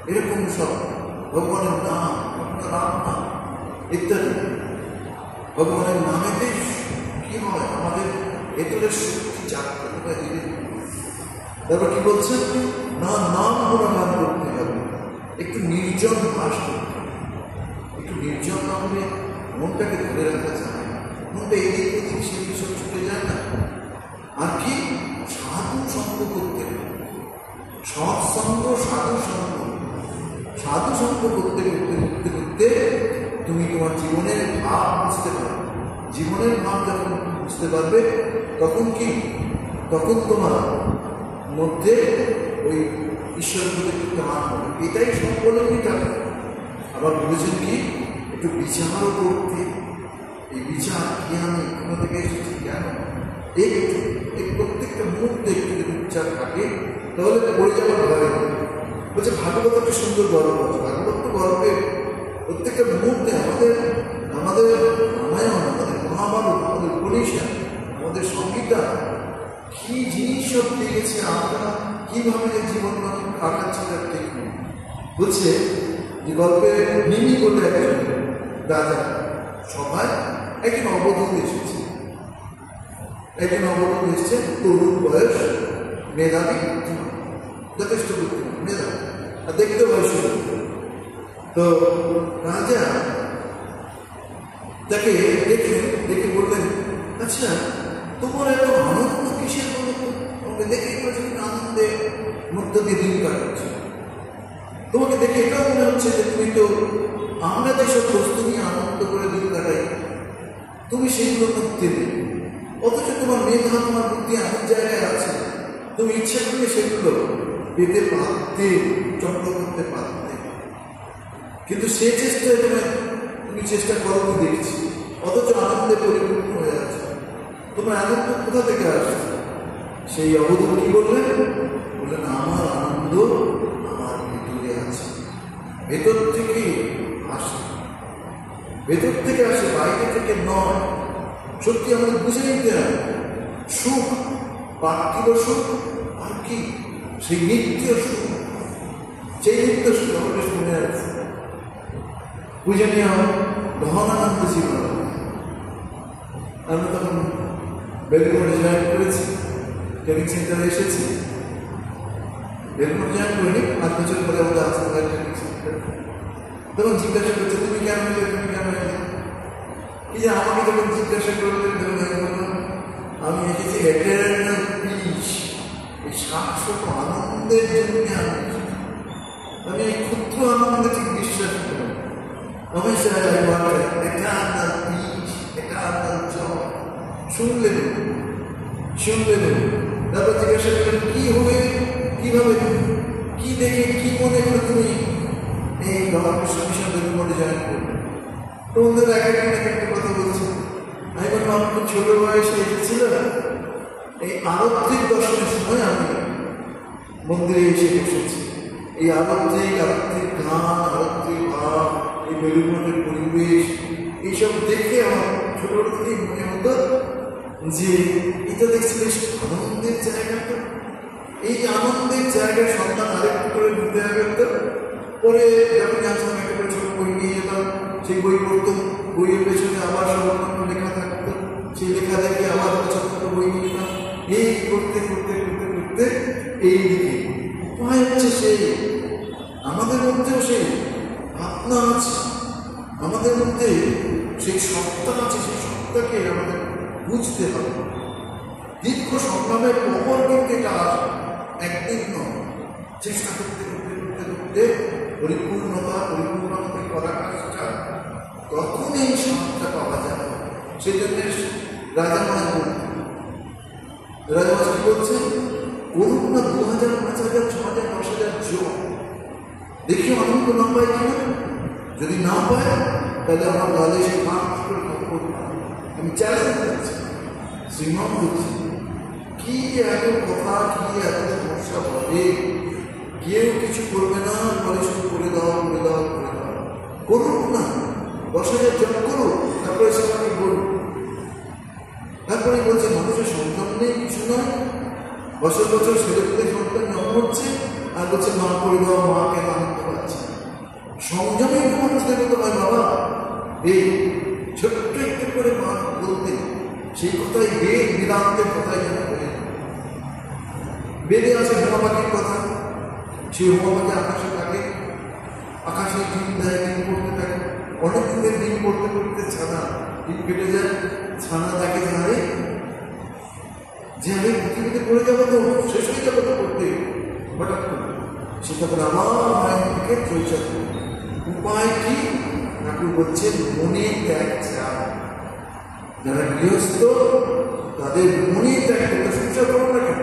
এরকম সব ভগবানের নাম, কখনো রাম নাম ইত্যাদি। ভগবানের নামেতে কি হয়, আমাদের ভেতরের শক্তি জাগ্রত হয় ধীরে ধীরে। তারপর কি বলছেন, না নাম গুণগান করতে হবে, একটু নির্জন বাস করতে হবে। একটু নির্জন না হলে মনটাকে ধরে রাখা যায়, মনটা এদিক ওদিক সেদিক সব ছুটে যায় না। আর কি, সাধু সঙ্গ করতে হবে, সৎসঙ্গ সাধু সঙ্গ। সাধু সঙ্গ করতে করতে করতে করতে তুমি তোমার জীবনের ভাব বুঝতে পারবে। জীবনের ভাব যখন বুঝতে পারবে তখন কি, তখন তোমার মধ্যে ওই ঈশ্বর প্রতি টান হবে। এটাই সকলেরই টান। আবার বলেছেন কি, একটু বিচারও করতে। এই বিচার কি, আমি কোথা থেকে এসেছি, কেন, একটু এই প্রত্যেকটা মুহূর্তে একটু যদি বিচার থাকে তাহলে পড়ে যাওয়ার ভয় হবে। বলছে ভাগবত একটা সুন্দর গল্প আছে। ভাগবত তো গল্পের প্রত্যেকটা মুহূর্তে আমাদের আমাদের রামায়ণ, আমাদের মহাভারত, আমাদের উপনিষদ, আমাদের সংগীতা কি জিনিস সব লেগেছে, আমরা কিভাবে জীবন কাটাচ্ছি তার ঠিক নেই। বলছে যে গল্পে মিমি বলে একজন রাজা সভায় একজন অবধূত এসেছে। একজন অবধূত এসেছে, তরুণ বয়স, মেধাবী, যথেষ্ট বুদ্ধিমান, মেধাবী, আর দেখতে বয়স। তো রাজা তাকে দেখে বললেন, আচ্ছা তোমার এত আনন্দ কিসের মতো? তোমাকে দেখে আনন্দের মধ্য দিয়ে দিন কাটাচ্ছে। তোমাকে দেখে এটাও মনে হচ্ছে যে তুমি তো আমরা যেসব বস্তু নিয়ে আনন্দ করে দিন কাটাই তুমি সেইগুলো করতে নেই। অথচ তোমার মেধা, তোমার বুদ্ধি এমন জায়গায় আছে, তুমি ইচ্ছা করলে সেগুলো পেতে পারতে, চক্র করতে পারতে। কিন্তু সে চেষ্টায় তুমি চেষ্টা করো দেখছি, অথচ আনন্দে পরিপূর্ণ হয়ে আছে। তোমার আনন্দ কোথা থেকে আসছে? সেই অবধূত কি বললেন? বললেন আমার আনন্দ আমার ভিতরে আছে, ভেতর থেকে আসে, ভেতর থেকে আসে, বাইরে থেকে নয়। সত্যি আমাদের বুঝে নিতে হবে, সুখ পার্থিব সুখ আর কি সেই নিত্য সুখ, সেই নিত্য সুখ আমাদের শুনে আছে। পূজনীয় গহনানন্দ ছিল। আমরা তখন বেলুড়মঠে জয়েন করেছি, ট্রেনিং সেন্টারে এসেছি। বেলুড়মঠ জয়েন করিনি, 5 বছর পরে আমাদের আসতে হয় ট্রেনিং সেন্টার। তখন জিজ্ঞাসা করছে তুমি কেন এলে, তুমি কেন এলে? এই যে আমাকে যখন জিজ্ঞাসা করলেন তখন আমি বললাম আমি এসেছি এটারনাল পিস, এই শাশ্বত আনন্দের জন্য আমি এই ক্ষুদ্র আনন্দে ঠিক বিশ্বাস করি। শুনলেন তারপর জিজ্ঞাসা করলেন কি হবে, কিভাবে, কি দেখে, কি মনে করে তুমি এই রামকৃষ্ণ মিশন বেলুড়মঠে জয়েন করবে? তোমাদের এক একটা কথা বলছে। আমি বললাম আমার খুব ছোট বয়সে এসেছিল, এই আরত্রিক দর্শনের সময় আমি মন্দিরে এসে বসেছি। এই আরত্রিক গান, আরত্রিক ভাব, এই বেলুড়মঠের পরিবেশ, এইসব দেখে আমার ছোট থেকেই মনে হতো যে এটা দেখছি বেশ আনন্দের জায়গাটা। এই আনন্দের জায়গায় সন্তান আরেকটু করে নিতে হবে। তো পরে যখন জানতাম একটা করে ছোট বই নিয়ে যেতাম, সেই বই পড়তাম, বইয়ের পেছনে আবার সর্বনাম লেখা থাকতো, সেই লেখা দেখে আবার ছোট বই নিতাম। এই করতে করতে করতে করতে এই দিকে উপায় হচ্ছে সেই আমাদের মধ্যেও সেই ভাবনা আছে, আমাদের মধ্যে সেই সত্তা আছে, সেই সত্তাকে আমাদের বুঝতে হবে। দীর্ঘ সংগ্রামের পর কিন্তু এটা একদিন নয়, চেষ্টা করতে করতে করতে করতে পরিপূর্ণতা করার কাজটা তখন এই সত্তা পাওয়া যাবে। সেই জন্য রাজামহারাজ কি বলছেন, করুন না 2000, 5000, 6000, 10,000 যোগ, দেখি আনন্দ না পাই কিনা। যদি না পায় তাহলে আমার গালে সে মাঠ করে আমি চ্যালেঞ্জ করছি, শ্রীমান বলছে কি এত কথা, কি এত সমস্যা বলে, কেউ কিছু করবে না, বলে শুধু করে দাও করে দাও করে দাও, করুক না, 10,000 জব করুক, তারপরে সে আমাকে বলুন। তারপরে বলছে মানুষের সন্তান নেই, কিছু নয়, বছর বছর ছেলে পেলে সন্তান জন্ম হচ্ছে, আর বলছে মা করে দাও, মা কেন আনন্দ পাচ্ছে। সংযমে মানুষ দেখতে হয় বাবা। এই ছোট্ট একটু করে মা বলতে, সেই কথাই বেদ বেদান্তের কথাই যেন বলে। বেদে আছে হোমা পাখির কথা, সেই হোমা পাখি আকাশে থাকে, আকাশে ডিম দেয়, ডিম পড়তে থাকে, অনেক দিনের ডিম পড়তে পড়তে ছানা ডিম কেটে যায়, ছানা দেখে যে আমি পৃথিবীতে পড়ে যাবো, তো শেষ হয়ে যাবো তো পড়তে, হঠাৎ করে সে তখন আমার মায়ের দিকে চলছে। উপায় কি? ঠাকুর বলছেন মনে ত্যাগ চায়। যারা গৃহস্থ তাদের মনে ত্যাগ করতে, সংসার করো না কেন,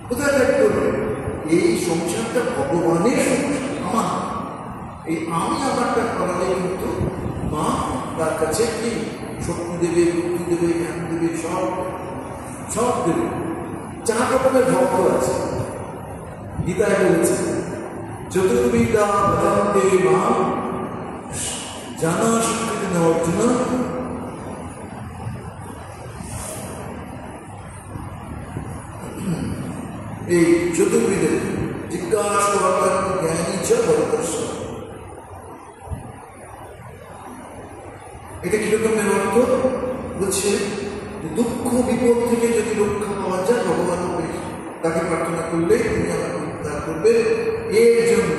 কোথায় ত্যাগ করবে? এই সংসারটা ভগবানের সংসার, আমার এই আমি আমারটা করালে কিন্তু মা তার কাছে কি শক্তি দেবে, বুদ্ধি দেবে, জ্ঞান দেবে, সব সব দেবে। 4 রকমের ভক্ত আছে। গীতায় বলেছে চতুর্বিদ্যা ভজন্তে মাম জানা সুকৃতিনা অর্জুন। এই চতুর্বিদের জিজ্ঞাসা জ্ঞানী চ ভরতস্য, এটা কিরকমের অর্থ? বলছে দুঃখ বিপদ থেকে যদি রক্ষা পাওয়া যায় ভগবান তাকে প্রার্থনা করলে তিনি আমাকে উদ্ধার করবে। এর জন্য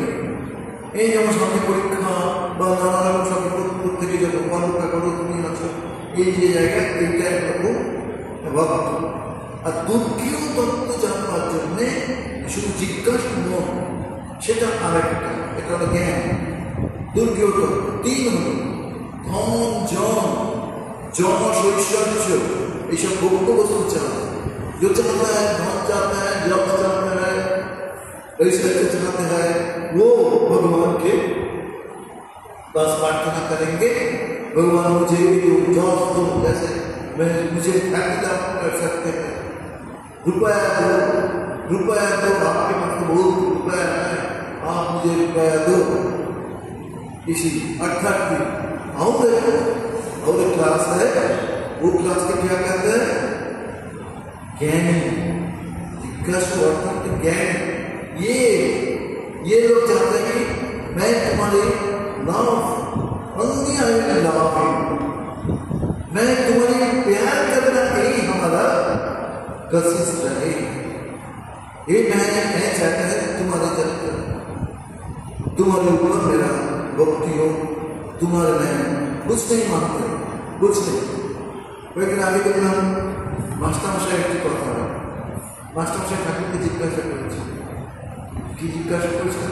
এই যেমন সামনে পরীক্ষা বা নানা রকম সব বিপদ থেকে যে ভগবান রক্ষা করো, তুমি আছো এই যে জায়গায়, এইটা একরকম ভক্ত। আর দুর্গীয় তত্ত্ব জানবার জন্যে শুধু জিজ্ঞাসা নয়, সেটা আর একটা, এটা হলো জ্ঞান। দুর্গীয় তত্ত্ব 3 হল ধন, জন, যশ, ঐশ্বর্য, এইসব ভোগ্য বস্তু চায়। जो चाहता है धन चाहता है, जब चाहता है, ऐश्वर्य चाहते हैं, वो भगवान के पास प्रार्थना करेंगे। भगवान मुझे जॉब दो, जैसे मुझे फैक्ट्री कर सकते हैं, रुपया दो, आपके पास तो बहुत रुपया है, आप मुझे रुपया दो। इसी अर्थात और क्लास है, वो क्लास के क्या कहते हैं? ज्ञानी, जिज्ञासु अर्थात ज्ञान। ये लोग चाहते हैं कि मैं तुम्हारे लाभ, अन्य लाभ, मैं तुम्हारे प्यार करना, यही हमारा कोशिश रहे। ये मैं चाहता है तुम्हारे चरित्र, तुम्हारे ऊपर मेरा भक्ति हो, तुम्हारे मैं कुछ नहीं मानते, कुछ नहीं। लेकिन आगे देखलाम মাস্টারমশাই একটি কথা, মাস্টারমশাই ঠাকুরকে জিজ্ঞাসা করেছে। কি জিজ্ঞাসা করেছেন?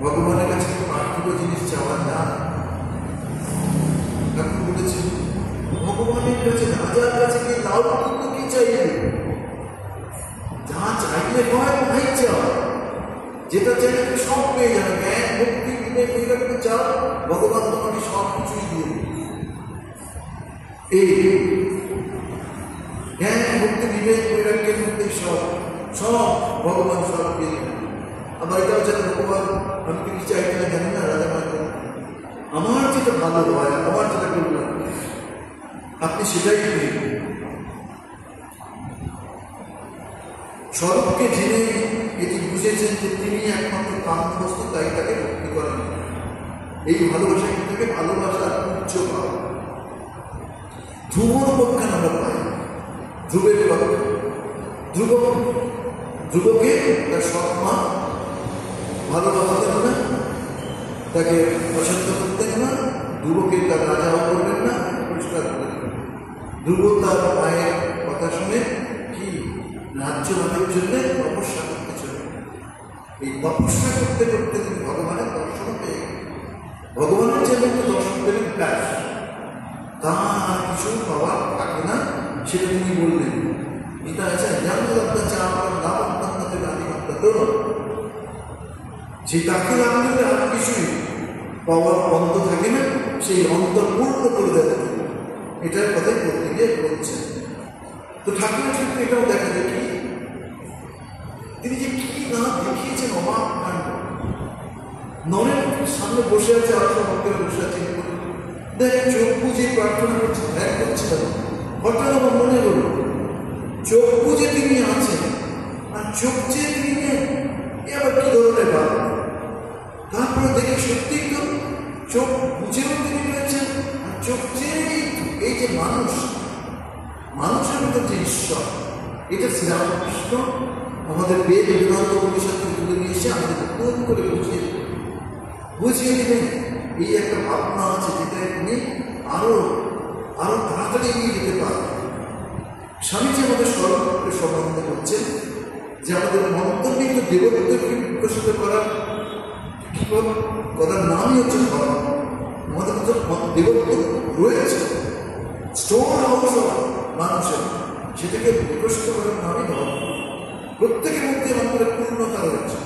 ভগবানের কাছে পার্থিব জিনিস চাওয়ার না। ঠাকুর বলেছেন ভগবানের কাছে, রাজার কাছে কি তাও কিন্তু কি চাইবে? যা চাইলে হয় তাই চাও, যেটা চাইলে তুমি সব পেয়ে যাবে। জ্ঞান, ভক্তি, বিবেক, বিবেক চাও, ভগবান তোমাকে সব কিছুই দিয়ে এই জ্ঞান, ভক্তি, বিবেক, বৈরাগ্যের মধ্যে সব ভগবান সব পেয়ে যাবে। আবার এটাও যেন ভগবান আমি কি চাইতে না জানি না, রাজা মাতা আমার যেটা ভালো হয়, আমার যেটা করলাম আপনি সেটাই পেয়ে। স্বরূপকে জেনে এটি বুঝেছেন যে তিনি একমাত্র কামবস্তু, তাই তাকে ভক্তি করেন। এই ভালোবাসা থেকে ভালোবাসার উচ্চ ভাব। ধ্রুবর পক্ষে আমরা পাই, ধ্রুবের পক্ষে ধ্রুবকে তার সৎ মা ভালোবাসতেন না, তাকে পছন্দ করতেন না, ধ্রুবকে তার রাজাও করবেন না, পরিষ্কার করবেন না। ধ্রুব তার মায়ের কথা শুনে কি রাজ্য লাভের জন্য তপস্যা করতে চলে। এই তপস্যা করতে করতে তিনি ভগবানের দর্শন পেয়ে গেলেন। ভগবানের যে মতো দর্শন পেলেন ব্যাস, তার কিছু পাওয়ার থাকে না, সেটা তিনি বললেন। গীতা আছে যে তাকে লাভ করলে আর কিছুই পাওয়ার অন্ত থাকে না, সেই অন্তর পূর্ণ করে দেয়। এটার কথাই বলতে গিয়ে বলছেন। তো ঠাকুরের ক্ষেত্রে এটাও দেখা যায় কি তিনি যে কি না দেখিয়েছেন অবাক কাণ্ড। নরের সামনে বসে আছে, আটশো ভক্তের বসে আছে, দেখেন চোখ বুঝে প্রার্থনা করছে, ধ্যান করছিলেন। হঠাৎ আমার মনে হল চোখ বুঝে তিনি আছেন আর চোখ চেয়ে তিনি নেন, এ আবার কি ধরনের ভাব। তারপরে দেখে সত্যি তো চোখ বুঝেও তিনি রয়েছেন আর চোখ চেয়ে এই যে মানুষের মতো যে ঈশ্বর, এটা শ্রীরামকৃষ্ণ আমাদের বেদ বেদান্ত উপনিষদ তুলে নিয়ে এসে আমাদের নতুন করে বুঝিয়ে দিলেন। এই একটা ভাবনা আছে যেটা তিনি আরো তাড়াতাড়ি এগিয়ে যেতে পারেন। স্বামীজি আমাদের স্বরূপকে সম্বন্ধে করছেন যে আমাদের মন্তব্যিত দেবত্বকে বিকশিত করার নামই হচ্ছে ধর্ম। আমাদের মধ্যে দেবত্ব রয়েছে, স্টোর হাউস মানুষের, সেটাকে বিকশিত করার নামই ধর্ম। প্রত্যেকের মধ্যে আমাদের পূর্ণতা রয়েছে,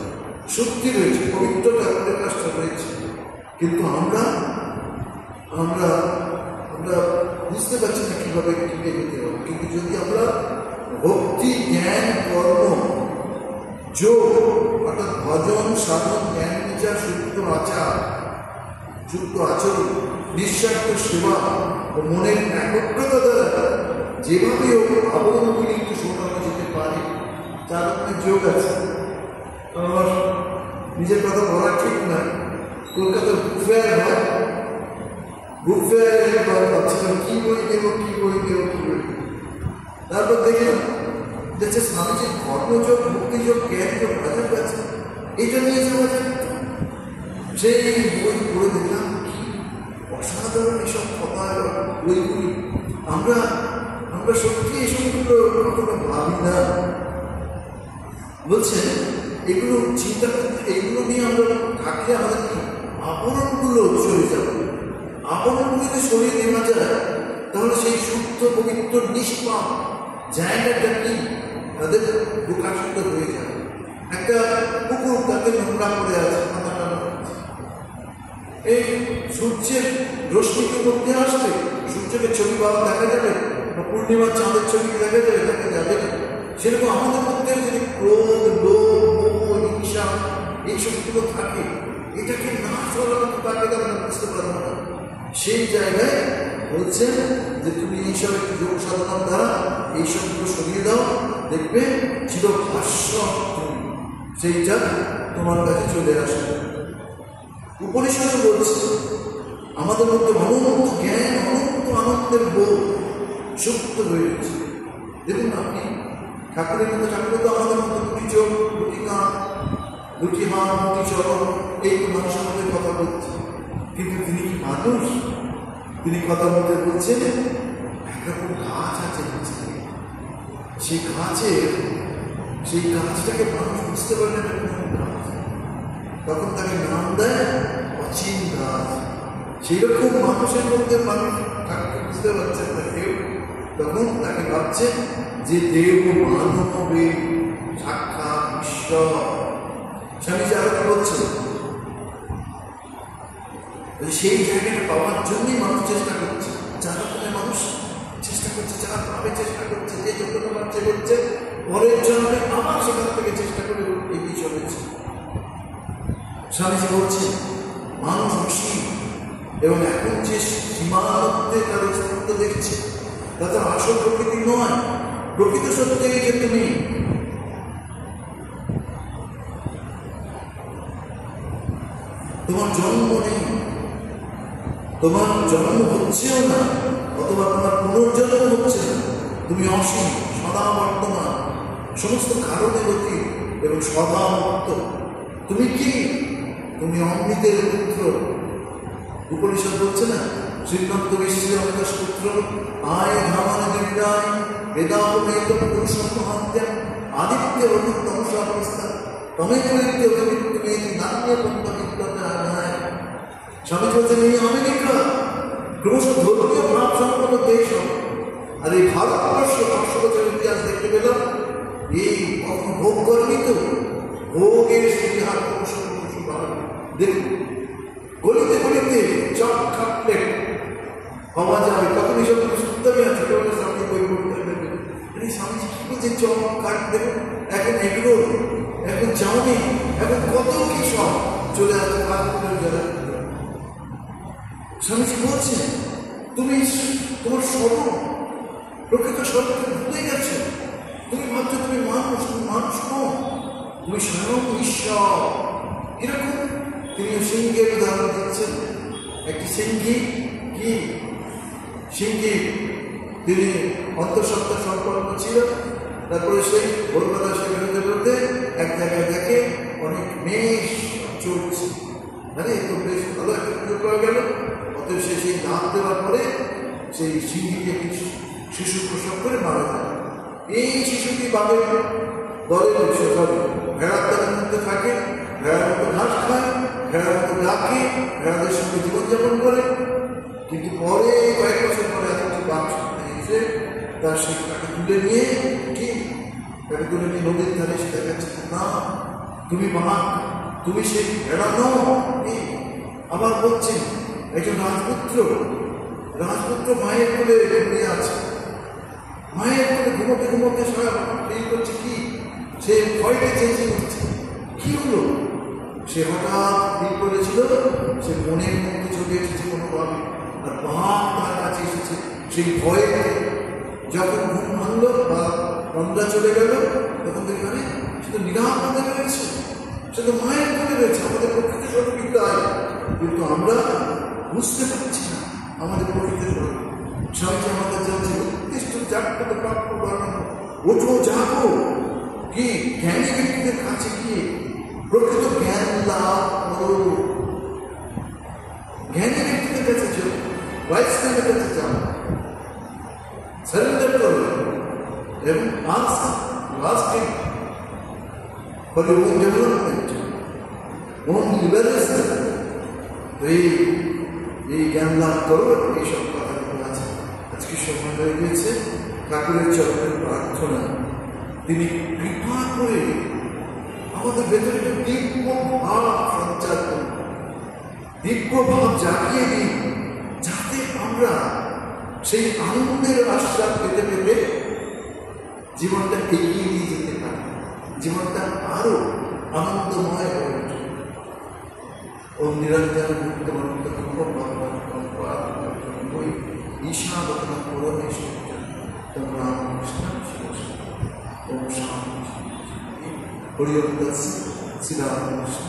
শক্তি রয়েছে, পবিত্রতা আমাদের কাজটা রয়েছে, কিন্তু আমরা বুঝতে পারছি না কিভাবে টিকে যেতে হবে। কিন্তু যদি আমরা ভক্তি, জ্ঞান, কর্ম, যোগ অর্থাৎ ভজন, সাধন, জ্ঞান বিচার, যুক্ত আচরণ, নিঃস্বার্থ সেবা ও মনের একগ্রতা দ্বারা যেভাবে আবরণগুলি একটু শোনানো যেতে পারে, তার মধ্যে যোগ আছে। আমার নিজের কথা বলা ঠিক না, কলকাতার বুক ফেয়ার হয়, বুক ফেয়ারে ভাবছিলাম কি বই দেবো। তারপর দেখলাম দেখছে স্বামীজির ধর্মযোগ, ভক্তিযোগ, জ্ঞানযোগ বাজার আছে, এইটা নিয়ে যাওয়া যায়। সেই বই পড়ে দেখলাম কি অসাধারণ এসব কথা বইগুলি। আমরা সত্যি এসবগুলো কখনো ভাবি না। বলছেন এগুলো চিন্তা করতে, এগুলো নিয়ে আমরা থাকলে আমাদের কি আবরণগুলো চলে যাবে। আবরণগুলিকে সরিয়ে নেওয়া যায়, তাহলে সেই শুদ্ধ পবিত্র নিষ্পাপ জায়গাটা কি তাদের প্রকাশিত হয়ে যাবে। একটা পুকুর তাতে নোংরা করে আছে, এই সূর্যের রশ্মিকে মধ্যে আসবে, সূর্যকে ছবি পাওয়া দেখা যাবে, পূর্ণিমার চাঁদের ছবি দেখা যাবে না। সেরকম আমাদের মধ্যে যদি ক্রোধ, লোভ, হিংসা এইসবগুলো থাকে, এটাকে না সরানো তাকে আমরা বুঝতে পারবো না। সেই জায়গায় বলছেন যে তুমি এইসব একটু যোগ সাধনার দ্বারা এইসবগুলো সরিয়ে দাও, দেখবে চিরভাষ্য সেইটা তোমার কাছে চলে আসবে। উপনিষদে বলছে আমাদের মধ্যে অনন্ত জ্ঞান, অনন্ত আনন্দের বোধ সুপ্ত রয়েছে। দেখুন আপনি ঠাকুরের মধ্যে, ঠাকুরের তো আমাদের মধ্যে দুটি চোখ, দুটি কান, দুটি হাত, দুটি চরণ, এই মানুষের মধ্যে কথা বলছে, কিন্তু তিনি কি মানুষ? তিনি কথা বলতে বলছেন একরকম গাছ আছে, সেই গাছটাকে মানুষ বুঝতে পারে না গাছ, তখন তাকে নাম দেয় অচিন গাছ। সেই রকম মানুষের মধ্যে মানুষ তাকে বুঝতে পারছেন না কেউ, তখন তাকে ভাবছে যে দেব মানবে সাক্ষাৎ ঈশ্বর। স্বামীজি আরো বলছেন সেই জায়গাটা পাওয়ার জন্যই মানুষ চেষ্টা করছে, যারা মানুষ চেষ্টা করছে, যারা ভাবে চেষ্টা করছে, যে যতটা বাচ্চা করছে পরের জন্মে আবার সেখান থেকে চেষ্টা করে এগিয়ে চলেছে। স্বামীজি বলছে মানুষ অসীম এবং এখন যে সীমাবদ্ধে তার অস্তিত্ব দেখছে তাতে আসল প্রকৃতি নয়, প্রকৃত সত্যি যে তুমি তোমার জন্ম নেই, তোমার জন্ম হচ্ছেও না, অথবা তোমার পুনর্জন্ম হচ্ছে না, তুমি অসীম, সদা বর্তমান, সমস্ত কারণে গতি এবং সদা মুক্ত। তুমি কি? তুমি অমৃতের পুত্র। উপনিষদ বলছে না শ্রীকান্ত বিশ্বের অমিতাস পুত্র আয় ধামানে দিব্যায় বেদাপমেত পুরুষম মহান্ত্যম আদিত্য অনুত্তম অবস্থা তমেব নিত্য অভিমিত্তমেতি নান্য পদ্মবিদ্যায়। স্বামী বলছেন এই আমেরিকা ক্রমশ ধর্মীয় ভাব সম্পন্ন দেশ হবে, আর এই ভারতবর্ষ 500 বছরের ইতিহাস দেখতে পেলাম এই কখনো ভোগ করেনি তো, ভোগের সেই হার ক্রমশ দেখুন গলিতে গলিতে চপ খাপলে হওয়া যাবে, তখন এইসব শুনতেই আছে। স্বামী বই পড়তে স্বামীজি কি বলছে, চমৎকার দেখুন, এখন এগুলো, এখন চাউনি, এখন কত কি সব চলে আসছে ফাস্টফুডের যারা। স্বামীজি বলছে তুমি তোমার স্বরূপ, প্রকৃত স্বরূপকে ভুলে গেছো। তুমি ভাবছো তুমি মানুষ, তুমি মানুষ নও, তুমি স্বয়ং ঈশ্বর। এরকম তিনি সিংহের উদাহরণ দিচ্ছেন। একটি সিংহী কি সিংহী, তিনি অন্তঃসত্ত্বা সম্পর্ক ছিল। তারপরে সেই ভোরবেলা সে বেরোতে বেরোতে এক জায়গায় দেখে অনেক মেষ চলছে, মানে তো বেশ ভালো একটা পুজো করা গেল। অতএব সে সেই নাম দেওয়ার পরে সেই সিংহীকে কিছু শিশু প্রসব করে মারা যায়। এই শিশুটি বাঘের দলের ভেড়ার দলের মধ্যে থাকে, ভেড়ার মতো ঘাস খায়, ভেড়ার মতো ডাকে, ভেড়াদের সঙ্গে জীবনযাপন করে। কিন্তু পরে কয়েক বছর পরে একটি বাঘ এসে তার সেই তাকে তুলে নিয়ে কি তাকে তুলে নিয়ে নদীর ধারে সে দেখাচ্ছে, না তুমি বাঘ, তুমি সেই ভেড়া নও। আবার বলছেন একজন রাজপুত্র মায়ের কোলে ঘুমিয়ে আছে, মায়ের কোলে ঘুমোতে ঘুমোতে ফিল করছে কি, সে ভয়টা চেঁচিয়ে উঠছে। কি হলো? সে হঠাৎ ফিল করেছিল সে মনের মধ্যে চলে এসেছে কোনোভাবে, আর বাঘ তার কাছে এসেছে। সেই ভয়ে যখন ঘুম ভাঙলো বা সন্ধ্যা চলে গেল, তখন দেখি মানে সে তো নিরাপদে রয়েছে, সে তো মায়ের কোলে রয়েছে, আমাদের প্রকৃতি স্বরূপই তাই। কিন্তু আমরা বুঝতে পারছি না আমাদের প্রকৃতি স্বরূপ। স্বামীজি আমাদের জানছে উদ্দিষ্ট জাগ্রত প্রাপ্য বানানো, ওঠো জাগো, কি জ্ঞানী ব্যক্তিদের কাছে গিয়ে প্রকৃত জ্ঞান লাভ করো। জ্ঞানী ব্যক্তিদের কাছে যাও, বৈষ্ণবের কাছে যাও, সারেন্ডার করো এবং asking for your own development, own liberation। এই জ্ঞান লাভ করো, এইসব কথাগুলো আছে। আজকে সময় হয়ে গেছে ঠাকুরের চরণের প্রার্থনা, তিনি কৃপা করে আমাদের ভেতরে একটা দিব্য ভাব সঞ্চার করুন, দিব্য ভাব জাগিয়ে দিন, যাতে আমরা সেই আনন্দের আশ্বাস পেতে পেতে জীবনটা এগিয়ে নিয়ে যেতে পারি, জীবনটা আরো আনন্দময় হয়ে ওঠে। ওম নিরঞ্জন মুক্ত মন্ত্র ঈশাবতনা পরমেশ্বর তোমরা ওম শান্তি হরি ওম তৎসৎ শ্রীরামকৃষ্ণ।